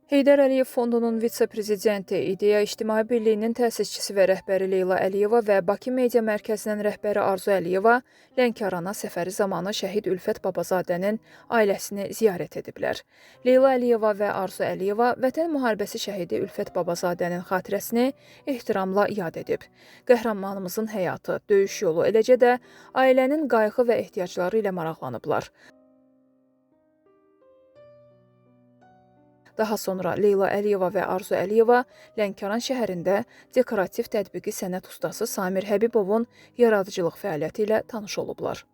Heydər Əliyev Fondunun vitse-prezidenti, İdeya İctimai Birliyinin təsisçisi və rəhbəri Leyla Əliyeva və Bakı Media Mərkəzinin rəhbəri Arzu Əliyeva Lənkərana səfəri zamanı şəhid Ülfət Babazadənin ailəsini ziyarət ediblər. Leyla Əliyeva və Arzu Əliyeva Vətən müharibəsi şəhidi Ülfət Babazadənin xatirəsini ehtiramla yad edib. Qəhrəmanımızın həyatı, döyüş yolu, eləcə də ailənin qayğı və ehtiyacları ilə maraqlanıblar. Daha sonra Leyla Əliyeva və Arzu Əliyeva Lənkəran şəhərində dekorativ tətbiqi sənət ustası Samir Həbibovun yaradıcılıq fəaliyyəti ilə tanış olublar.